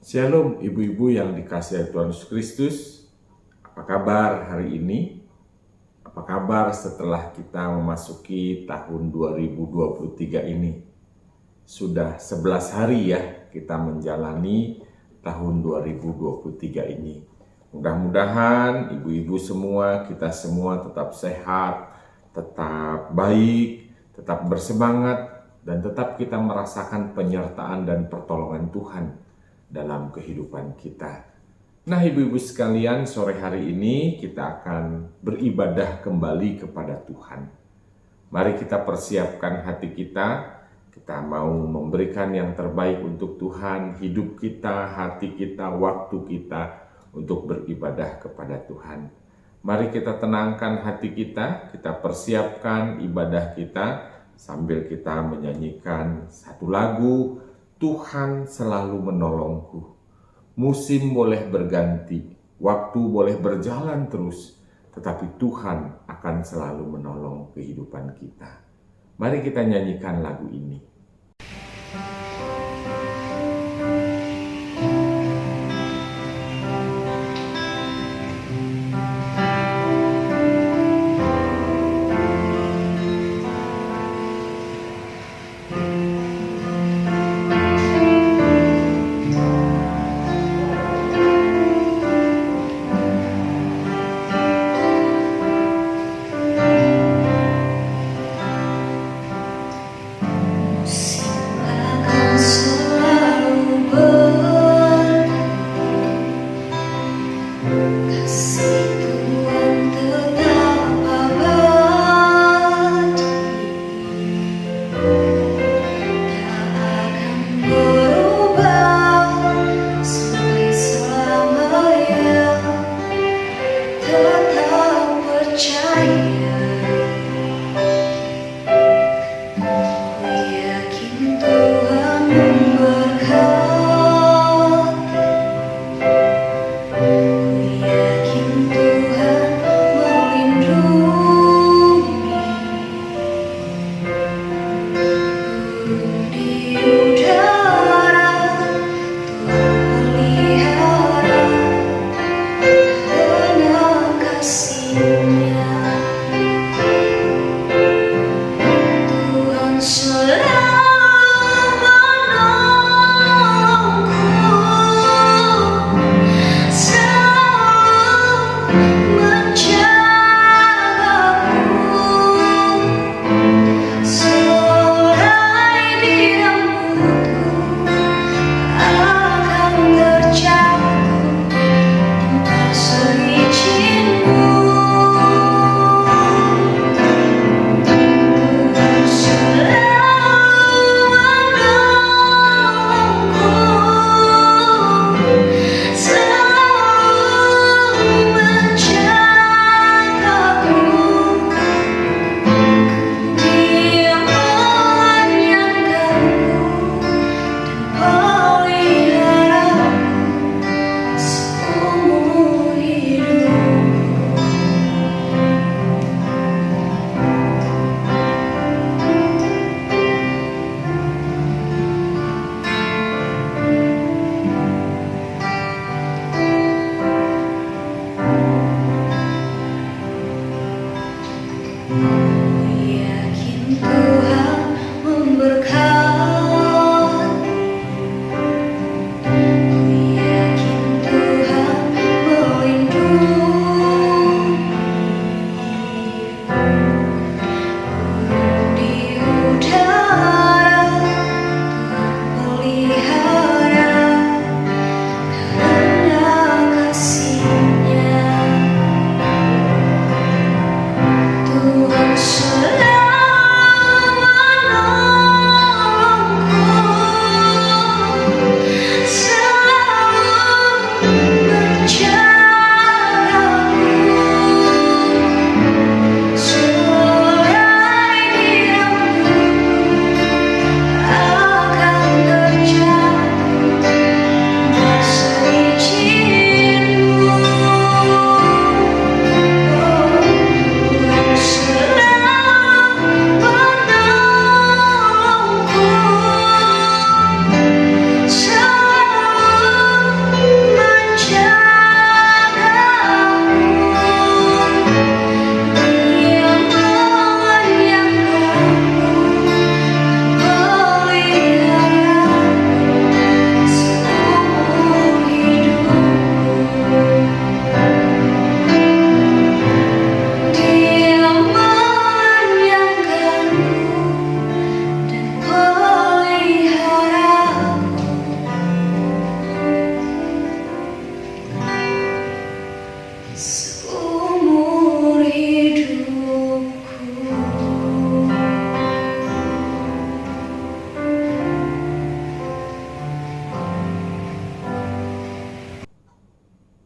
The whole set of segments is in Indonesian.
Shalom ibu-ibu yang dikasihi Tuhan Yesus Kristus. Apa kabar hari ini? Apa kabar setelah kita memasuki tahun 2023 ini? Sudah 11 hari ya kita menjalani tahun 2023 ini. Mudah-mudahan ibu-ibu semua, kita semua tetap sehat, tetap baik, tetap bersemangat, dan tetap kita merasakan penyertaan dan pertolongan Tuhan dalam kehidupan kita. Nah, ibu-ibu sekalian, sore hari ini kita akan beribadah kembali kepada Tuhan. Mari kita persiapkan hati kita. Kita mau memberikan yang terbaik untuk Tuhan, hidup kita, hati kita, waktu kita untuk beribadah kepada Tuhan. Mari kita tenangkan hati kita persiapkan ibadah kita sambil kita menyanyikan satu lagu, Tuhan selalu menolongku. Musim boleh berganti, waktu boleh berjalan terus, tetapi Tuhan akan selalu menolong kehidupan kita. Mari kita nyanyikan lagu ini.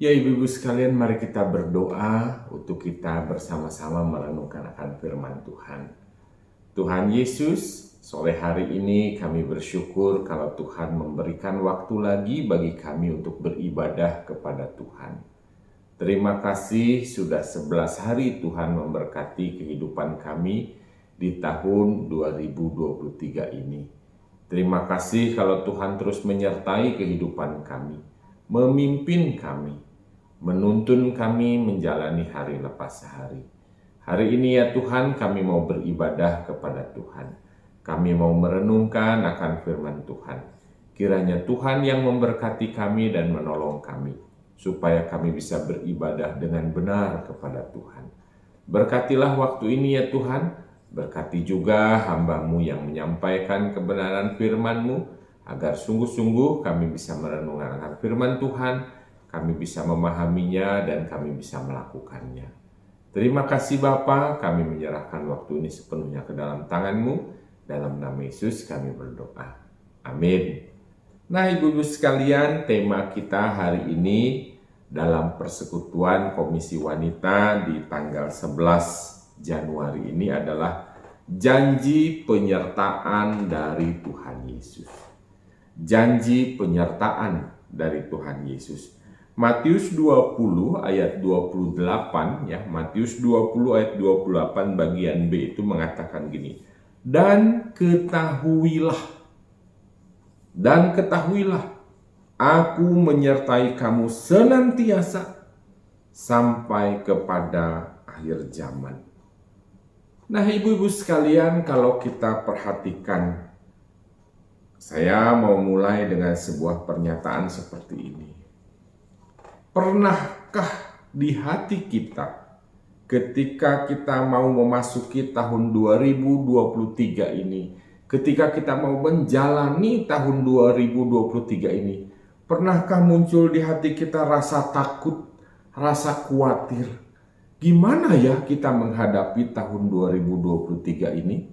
Ya ibu-ibu sekalian, mari kita berdoa untuk kita bersama-sama merenungkan akan firman Tuhan. Tuhan Yesus, sore hari ini kami bersyukur kalau Tuhan memberikan waktu lagi bagi kami untuk beribadah kepada Tuhan. Terima kasih sudah 11 hari Tuhan memberkati kehidupan kami di tahun 2023 ini. Terima kasih kalau Tuhan terus menyertai kehidupan kami, memimpin kami, menuntun kami menjalani hari lepas hari. Hari ini ya Tuhan, kami mau beribadah kepada Tuhan. Kami mau merenungkan akan firman Tuhan. Kiranya Tuhan yang memberkati kami dan menolong kami, supaya kami bisa beribadah dengan benar kepada Tuhan. Berkatilah waktu ini ya Tuhan, berkati juga hamba-Mu yang menyampaikan kebenaran firman-Mu, agar sungguh-sungguh kami bisa merenungkan akan firman Tuhan, kami bisa memahaminya dan kami bisa melakukannya. Terima kasih Bapa, kami menyerahkan waktu ini sepenuhnya ke dalam tangan-Mu. Dalam nama Yesus kami berdoa. Amin. Nah ibu-ibu sekalian, tema kita hari ini dalam persekutuan Komisi Wanita di tanggal 11 Januari ini adalah janji penyertaan dari Tuhan Yesus. Janji penyertaan dari Tuhan Yesus. Matius 20 ayat 28 ya, Matius 20 ayat 28 bagian B itu mengatakan gini. Dan ketahuilah, aku menyertai kamu senantiasa sampai kepada akhir zaman. Nah ibu-ibu sekalian, kalau kita perhatikan, saya mau mulai dengan sebuah pernyataan seperti ini. Pernahkah di hati kita ketika kita mau memasuki tahun 2023 ini, ketika kita mau menjalani tahun 2023 ini, pernahkah muncul di hati kita rasa takut, rasa khawatir? Gimana ya kita menghadapi tahun 2023 ini?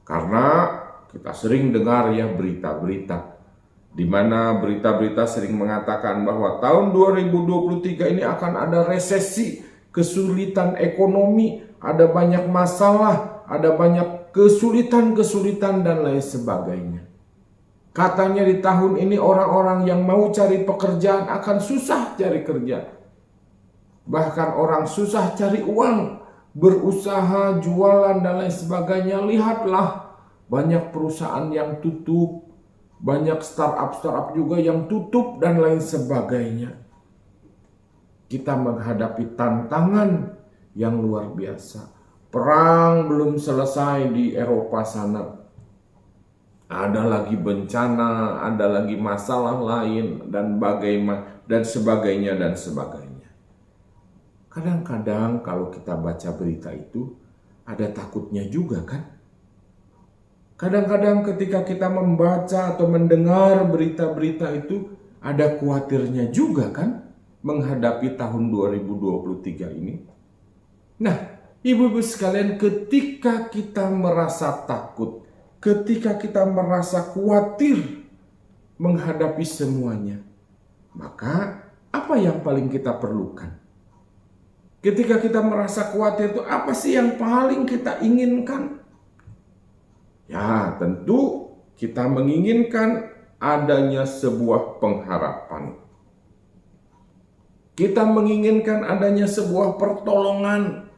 Karena kita sering dengar ya berita-berita, di mana berita-berita sering mengatakan bahwa tahun 2023 ini akan ada resesi, kesulitan ekonomi, ada banyak masalah, ada banyak kesulitan dan lain sebagainya. Katanya di tahun ini orang-orang yang mau cari pekerjaan akan susah cari kerja. Bahkan orang susah cari uang, berusaha, jualan dan lain sebagainya. Lihatlah, banyak perusahaan yang tutup, banyak startup juga yang tutup dan lain sebagainya. Kita menghadapi tantangan yang luar biasa. Perang belum selesai di Eropa sana. Ada lagi bencana, ada lagi masalah lain dan sebagainya. Kadang-kadang kalau kita baca berita itu ada takutnya juga kan? Kadang-kadang ketika kita membaca atau mendengar berita-berita itu ada khawatirnya juga kan menghadapi tahun 2023 ini. Nah, ibu-ibu sekalian, ketika kita merasa takut, ketika kita merasa khawatir menghadapi semuanya, maka apa yang paling kita perlukan? Ketika kita merasa khawatir itu apa sih yang paling kita inginkan? Ya, tentu kita menginginkan adanya sebuah pengharapan. Kita menginginkan adanya sebuah pertolongan.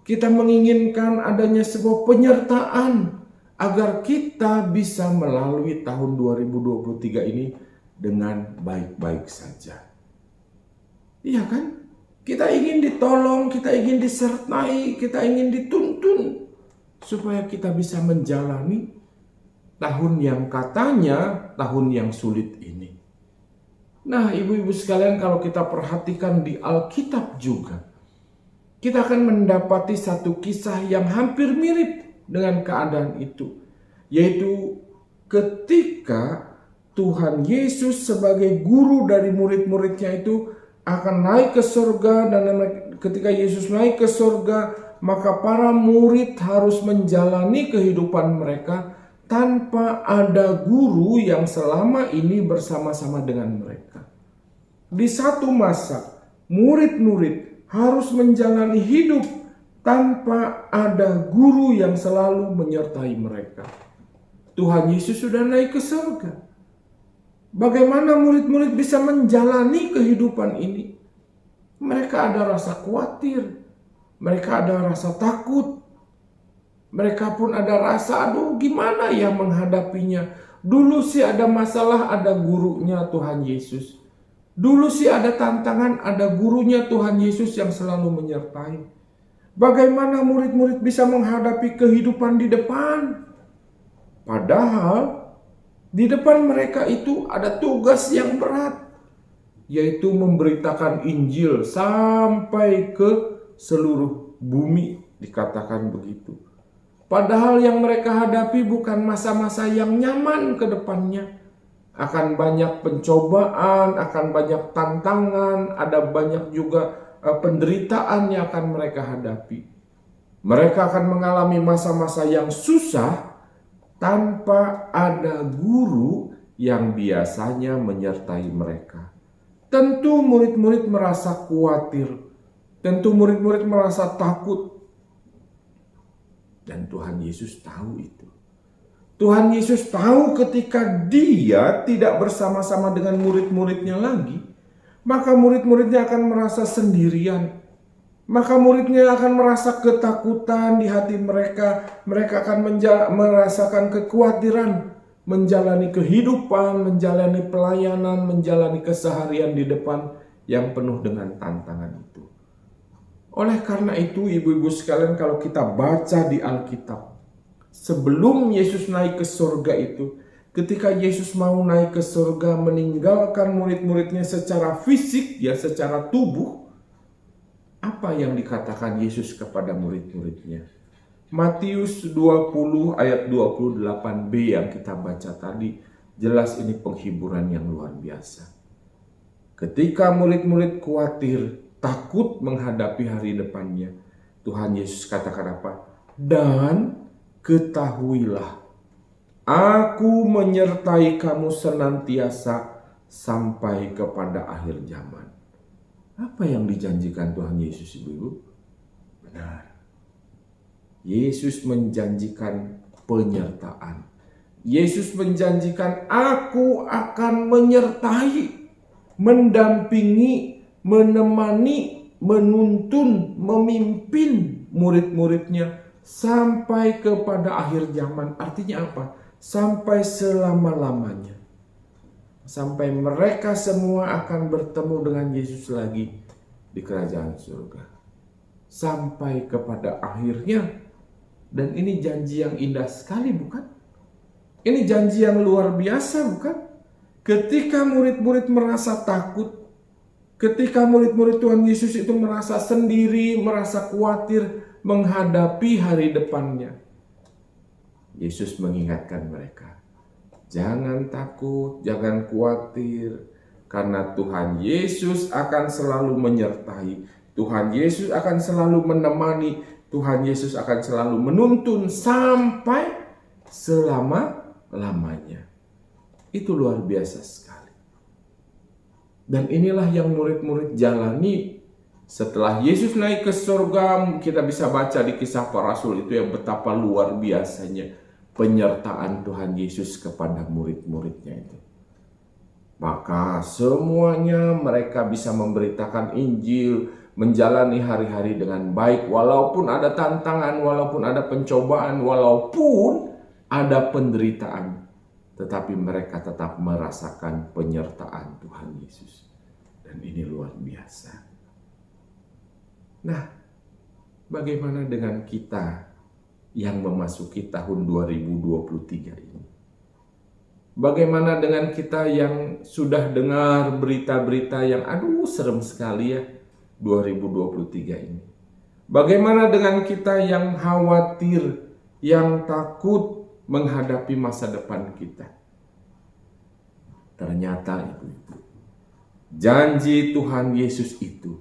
Kita menginginkan adanya sebuah penyertaan agar kita bisa melalui tahun 2023 ini dengan baik-baik saja. Iya kan? Kita ingin ditolong, kita ingin disertai, kita ingin dituntun supaya kita bisa menjalani tahun yang katanya tahun yang sulit ini. Nah, ibu-ibu sekalian, kalau kita perhatikan di Alkitab juga, kita akan mendapati satu kisah yang hampir mirip dengan keadaan itu, yaitu ketika Tuhan Yesus sebagai guru dari murid-muridnya itu akan naik ke surga, dan ketika Yesus naik ke surga, maka para murid harus menjalani kehidupan mereka tanpa ada guru yang selama ini bersama-sama dengan mereka. Di satu masa, murid-murid harus menjalani hidup tanpa ada guru yang selalu menyertai mereka. Tuhan Yesus sudah naik ke surga. Bagaimana murid-murid bisa menjalani kehidupan ini? Mereka ada rasa khawatir, mereka ada rasa takut, mereka pun ada rasa, aduh gimana ya menghadapinya. Dulu sih ada masalah, ada gurunya Tuhan Yesus. Dulu sih ada tantangan, ada gurunya Tuhan Yesus yang selalu menyertai. Bagaimana murid-murid bisa menghadapi kehidupan di depan? Padahal di depan mereka itu ada tugas yang berat, yaitu memberitakan Injil sampai ke seluruh bumi, dikatakan begitu. Padahal yang mereka hadapi bukan masa-masa yang nyaman ke depannya. Akan banyak pencobaan, akan banyak tantangan, ada banyak juga penderitaan yang akan mereka hadapi. Mereka akan mengalami masa-masa yang susah tanpa ada guru yang biasanya menyertai mereka. Tentu murid-murid merasa khawatir, tentu murid-murid merasa takut. Dan Tuhan Yesus tahu itu. Tuhan Yesus tahu ketika dia tidak bersama-sama dengan murid-muridnya lagi, maka murid-muridnya akan merasa sendirian. Maka muridnya akan merasa ketakutan di hati mereka. Mereka akan merasakan kekhawatiran menjalani kehidupan, menjalani pelayanan, menjalani keseharian di depan yang penuh dengan tantangan itu. Oleh karena itu, ibu-ibu sekalian, kalau kita baca di Alkitab, sebelum Yesus naik ke surga itu, ketika Yesus mau naik ke surga meninggalkan murid-muridnya secara fisik, ya secara tubuh, apa yang dikatakan Yesus kepada murid-muridnya? Matius 20 ayat 28b yang kita baca tadi, jelas ini penghiburan yang luar biasa. Ketika murid-murid khawatir, takut menghadapi hari depannya, Tuhan Yesus katakan apa? Dan ketahuilah, Aku menyertai kamu senantiasa sampai kepada akhir zaman. Apa yang dijanjikan Tuhan Yesus, ibu-ibu? Benar. Yesus menjanjikan penyertaan. Yesus menjanjikan, Aku akan menyertai, mendampingi, menemani, menuntun, memimpin murid-muridnya sampai kepada akhir zaman. Artinya apa? Sampai selama-lamanya. Sampai mereka semua akan bertemu dengan Yesus lagi di kerajaan surga. Sampai kepada akhirnya. Dan ini janji yang indah sekali, bukan? Ini janji yang luar biasa, bukan? Ketika murid-murid merasa takut, ketika murid-murid Tuhan Yesus itu merasa sendiri, merasa khawatir menghadapi hari depannya, Yesus mengingatkan mereka, jangan takut, jangan khawatir, karena Tuhan Yesus akan selalu menyertai, Tuhan Yesus akan selalu menemani, Tuhan Yesus akan selalu menuntun sampai selama-lamanya. Itu luar biasa sekali. Dan inilah yang murid-murid jalani setelah Yesus naik ke surga. Kita bisa baca di Kisah Para Rasul itu yang betapa luar biasanya penyertaan Tuhan Yesus kepada murid-muridnya itu. Maka semuanya mereka bisa memberitakan Injil, menjalani hari-hari dengan baik, walaupun ada tantangan, walaupun ada pencobaan, walaupun ada penderitaan, tetapi mereka tetap merasakan penyertaan Tuhan Yesus. Dan ini luar biasa. Nah, bagaimana dengan kita yang memasuki tahun 2023 ini? Bagaimana dengan kita yang sudah dengar berita-berita yang serem sekali ya 2023 ini? Bagaimana dengan kita yang khawatir, yang takut menghadapi masa depan kita? Ternyata ibu-ibu, janji Tuhan Yesus itu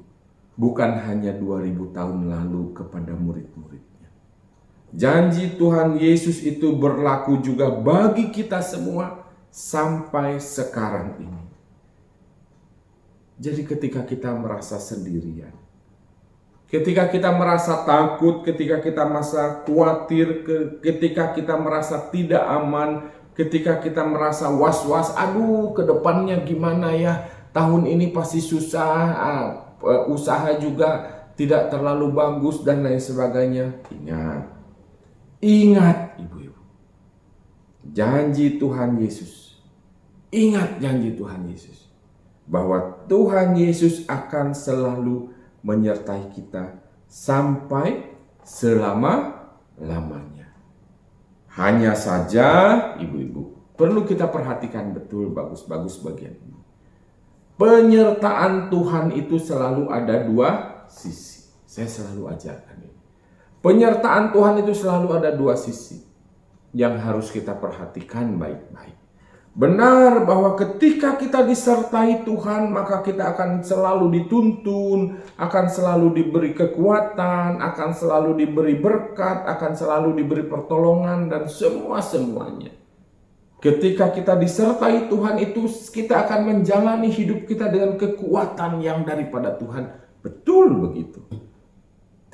bukan hanya 2000 tahun lalu kepada murid-muridnya. Janji Tuhan Yesus itu berlaku juga bagi kita semua sampai sekarang ini. Jadi ketika kita merasa sendirian, ketika kita merasa takut, ketika kita merasa khawatir, ketika kita merasa tidak aman, ketika kita merasa was-was, aduh ke depannya gimana ya, tahun ini pasti susah, usaha juga tidak terlalu bagus dan lain sebagainya. Ingat ibu-ibu, janji Tuhan Yesus. Ingat janji Tuhan Yesus, bahwa Tuhan Yesus akan selalu menyertai kita sampai selama-lamanya. Hanya saja ibu-ibu, perlu kita perhatikan betul bagus-bagus bagian ini. Penyertaan Tuhan itu selalu ada dua sisi. Saya selalu ajarkan ini. Penyertaan Tuhan itu selalu ada dua sisi yang harus kita perhatikan baik-baik. Benar bahwa ketika kita disertai Tuhan, maka kita akan selalu dituntun, akan selalu diberi kekuatan, akan selalu diberi berkat, akan selalu diberi pertolongan dan semuanya. Ketika kita disertai Tuhan itu, kita akan menjalani hidup kita dengan kekuatan yang daripada Tuhan. Betul begitu.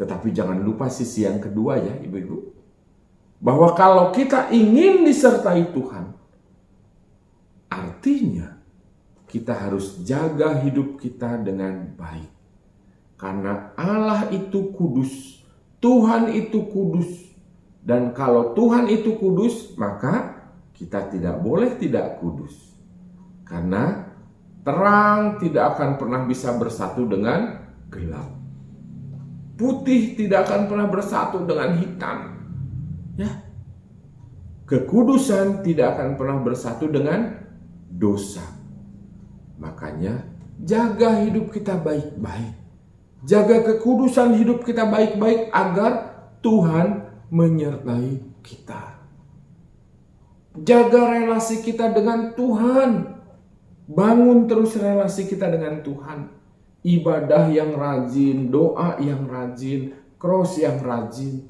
Tetapi jangan lupa sisi yang kedua ya ibu-ibu. Bahwa kalau kita ingin disertai Tuhan, artinya kita harus jaga hidup kita dengan baik. Karena Allah itu kudus, Tuhan itu kudus. Dan kalau Tuhan itu kudus, maka kita tidak boleh tidak kudus. Karena terang tidak akan pernah bisa bersatu dengan gelap. Putih tidak akan pernah bersatu dengan hitam. Ya. Kekudusan tidak akan pernah bersatu dengan dosa. Makanya jaga hidup kita baik-baik. Jaga kekudusan hidup kita baik-baik agar Tuhan menyertai kita. Jaga relasi kita dengan Tuhan. Bangun terus relasi kita dengan Tuhan. Ibadah yang rajin, doa yang rajin, cross yang rajin.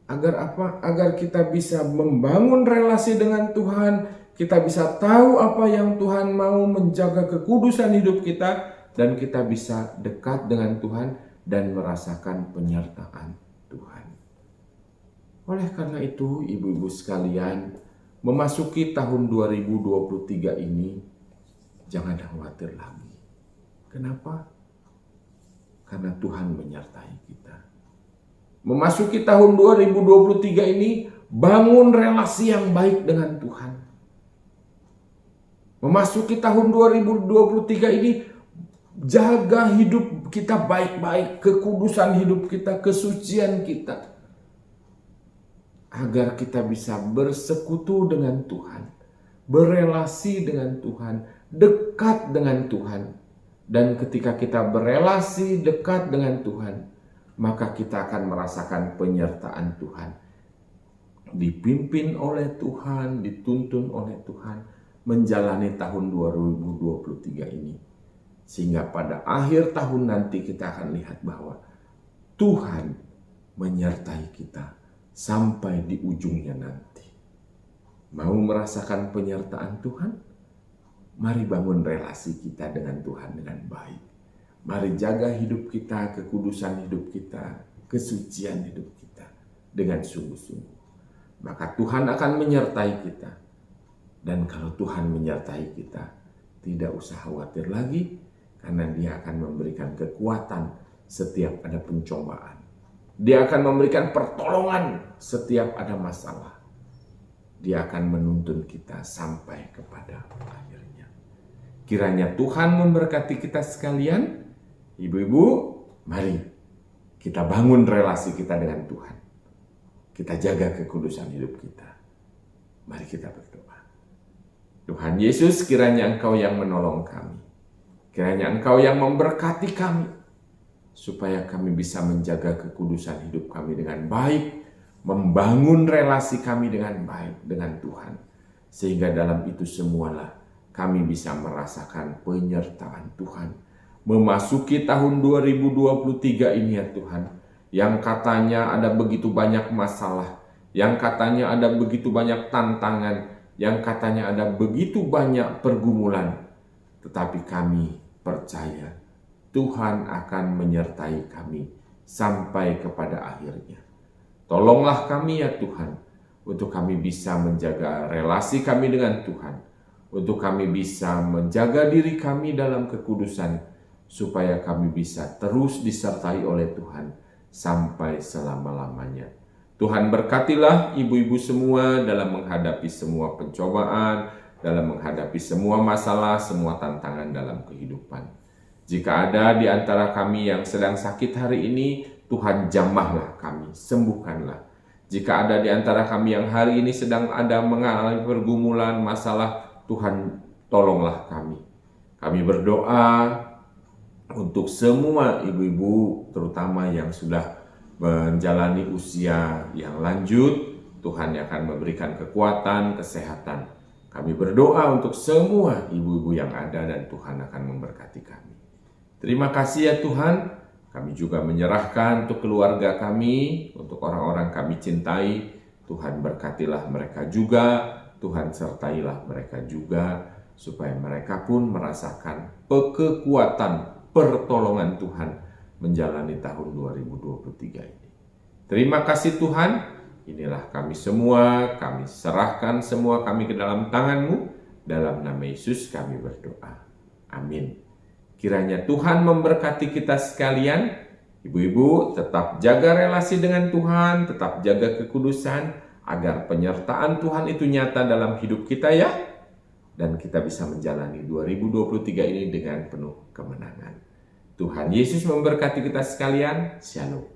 Agar apa? Agar kita bisa membangun relasi dengan Tuhan. Kita bisa tahu apa yang Tuhan mau, menjaga kekudusan hidup kita. Dan kita bisa dekat dengan Tuhan dan merasakan penyertaan Tuhan. Oleh karena itu, ibu-ibu sekalian, memasuki tahun 2023 ini, jangan khawatir lagi. Kenapa? Karena Tuhan menyertai kita. Memasuki tahun 2023 ini, bangun relasi yang baik dengan Tuhan. Memasuki tahun 2023 ini, jaga hidup kita baik-baik, kekudusan hidup kita, kesucian kita. Agar kita bisa bersekutu dengan Tuhan, berelasi dengan Tuhan, dekat dengan Tuhan. Dan ketika kita berelasi dekat dengan Tuhan, maka kita akan merasakan penyertaan Tuhan. Dipimpin oleh Tuhan, dituntun oleh Tuhan, menjalani tahun 2023 ini. Sehingga pada akhir tahun nanti kita akan lihat bahwa Tuhan menyertai kita sampai di ujungnya nanti. Mau merasakan penyertaan Tuhan? Mari bangun relasi kita dengan Tuhan dengan baik. Mari jaga hidup kita, kekudusan hidup kita, kesucian hidup kita dengan sungguh-sungguh. Maka Tuhan akan menyertai kita. Dan kalau Tuhan menyertai kita, tidak usah khawatir lagi, karena Dia akan memberikan kekuatan setiap ada pencobaan. Dia akan memberikan pertolongan setiap ada masalah. Dia akan menuntun kita sampai kepada akhirnya. Kiranya Tuhan memberkati kita sekalian. Ibu-ibu, mari kita bangun relasi kita dengan Tuhan. Kita jaga kekudusan hidup kita. Mari kita berdoa. Tuhan Yesus, kiranya Engkau yang menolong kami. Kiranya Engkau yang memberkati kami. Supaya kami bisa menjaga kekudusan hidup kami dengan baik. Membangun relasi kami dengan baik dengan Tuhan. Sehingga dalam itu semualah kami bisa merasakan penyertaan Tuhan. Memasuki tahun 2023 ini ya Tuhan. Yang katanya ada begitu banyak masalah. Yang katanya ada begitu banyak tantangan. Yang katanya ada begitu banyak pergumulan. Tetapi kami percaya Tuhan akan menyertai kami sampai kepada akhirnya. Tolonglah kami ya Tuhan, untuk kami bisa menjaga relasi kami dengan Tuhan, untuk kami bisa menjaga diri kami dalam kekudusan, supaya kami bisa terus disertai oleh Tuhan sampai selama-lamanya. Tuhan berkatilah ibu-ibu semua dalam menghadapi semua pencobaan, dalam menghadapi semua masalah, semua tantangan dalam kehidupan. Jika ada di antara kami yang sedang sakit hari ini, Tuhan jamahlah kami, sembuhkanlah. Jika ada di antara kami yang hari ini sedang ada mengalami pergumulan, masalah, Tuhan tolonglah kami. Kami berdoa untuk semua ibu-ibu, terutama yang sudah menjalani usia yang lanjut, Tuhan yang akan memberikan kekuatan, kesehatan. Kami berdoa untuk semua ibu-ibu yang ada dan Tuhan akan memberkati kami. Terima kasih ya Tuhan, kami juga menyerahkan untuk keluarga kami, untuk orang-orang kami cintai. Tuhan berkatilah mereka juga, Tuhan sertailah mereka juga, supaya mereka pun merasakan kekuatan, pertolongan Tuhan menjalani tahun 2023 ini. Terima kasih Tuhan, inilah kami semua, kami serahkan semua kami ke dalam tangan-Mu, dalam nama Yesus kami berdoa. Amin. Kiranya Tuhan memberkati kita sekalian. Ibu-ibu tetap jaga relasi dengan Tuhan, tetap jaga kekudusan, agar penyertaan Tuhan itu nyata dalam hidup kita ya. Dan kita bisa menjalani 2023 ini dengan penuh kemenangan. Tuhan Yesus memberkati kita sekalian. Shalom.